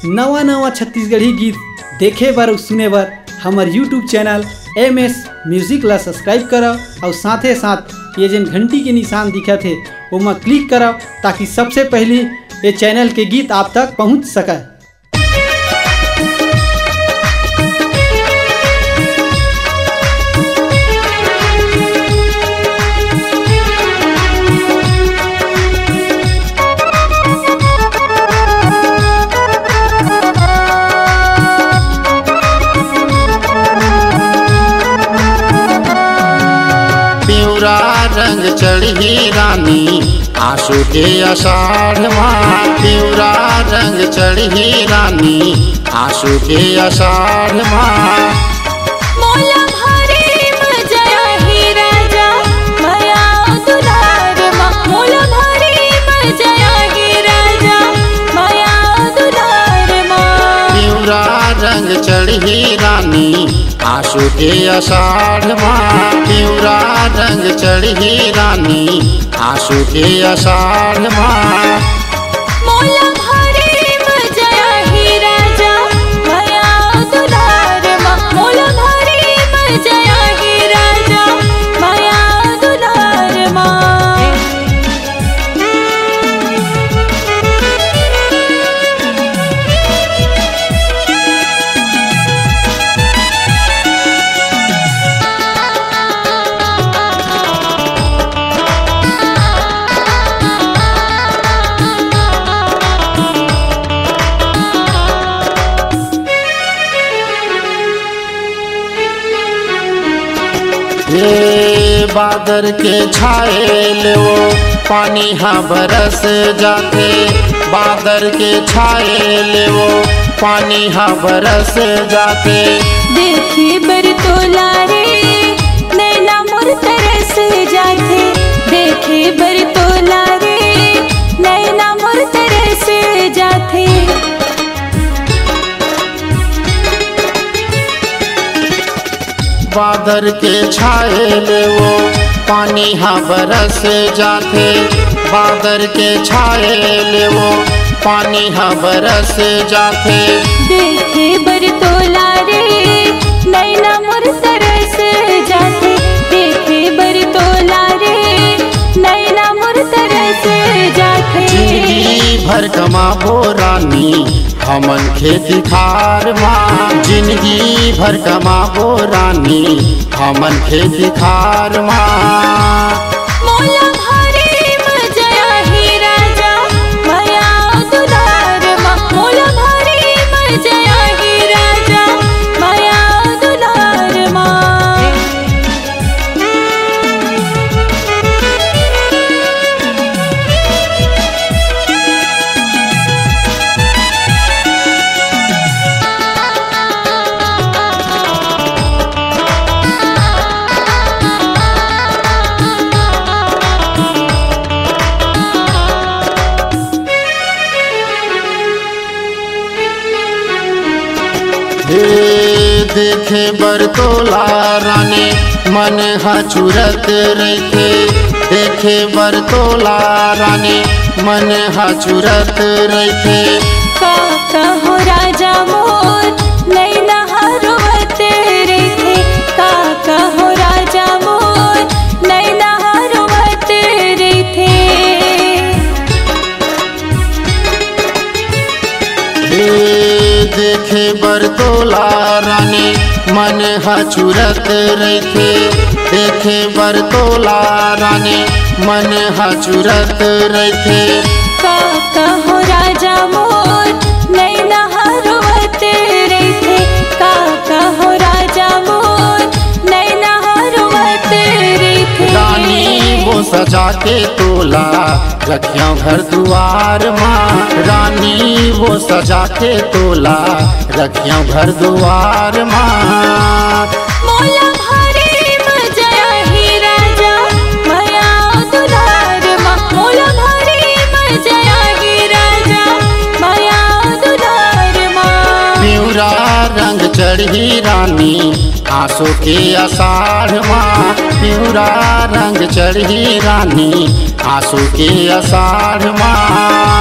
नवा नवा छत्तीसगढ़ी गीत देखे बर और सुने बर हमार यूट्यूब चैनल MS म्यूजिक ला सब्सक्राइब करो और साथे साथ ये जन घंटी के निशान दिखा थे वो क्लिक करो ताकि सबसे पहले ये चैनल के गीत आप तक पहुंच सके। रंग चढ़ी रानी आंसू के आषाढ़ माह, पिवरा रंग चढ़ी रानी आंसू के आषाढ़ माह। मोला भारी मजा ही राजा माया दुलार माँ, मोला भारी मजा ही राजा माया दुलार माँ। पिवरा रंग चढ़ी रानी आंसू के आषाढ़ माह, पिवरा रंग चढ़ी रानी आंसू के आषाढ़ माह। मोला भारी मजा ही राजा माया दुलार माँ, मोला भारी मजा ही राजा माया दुलार माँ। ये बादर के छाए वो पानी हाँ बरस जाते, बादर के छाए वो पानी हाँ बरस जाते। देखी बरतोला रे नैना मोर तरस जाते, देखी बरतोला रे नैना मोर तरस जाते। बादर के छाए वो पानी हाँ बरस जाते, बादर के छाए वो पानी हाँ बरस जाते। देखे बरतोला रे नैना मोर तरस जाते, देखे बरतोला रे नैना मोर तरस जाते। जिंदगी भर कमाबो रानी हमन खेती खार माँ, जिंदगी भर कमाबो रानी हमन खेती खार माँ। मोला भारी मजा ही राजा माया दुलार माँ, मोला भारी मजा ही राजा माया दुलार माँ। देखे बरतोला रानी मन हचुरत रहते, देखे बरतोला रानी मन हचुरत रहते। काका हो राजा मोर नैना हरवत रहते, काका हो राजा मोर नैना हरवत रहते। देखे बरतोला रानी मन हचुरत रहते, देखे बरतोला रानी मन हचुरत रहते। काका हो राजा मोर नैना हरवत रहते, काका हो राजा मोर नैना हरवत रहते। रानी वो सजा के तोला रखियों घर दुआर माँ, रानी वो सजा के तोला रखियों घर दुआर माँ। मोला भारी मजा ही राजा माया दुलार माँ, मोला भारी मजा ही राजा माया दुलार माँ। पिवरा रंग चढ़ी रानी आंसू के आषाढ़ माह, पिवरा रंग चढ़ी रानी आंसू के आषाढ़ माह।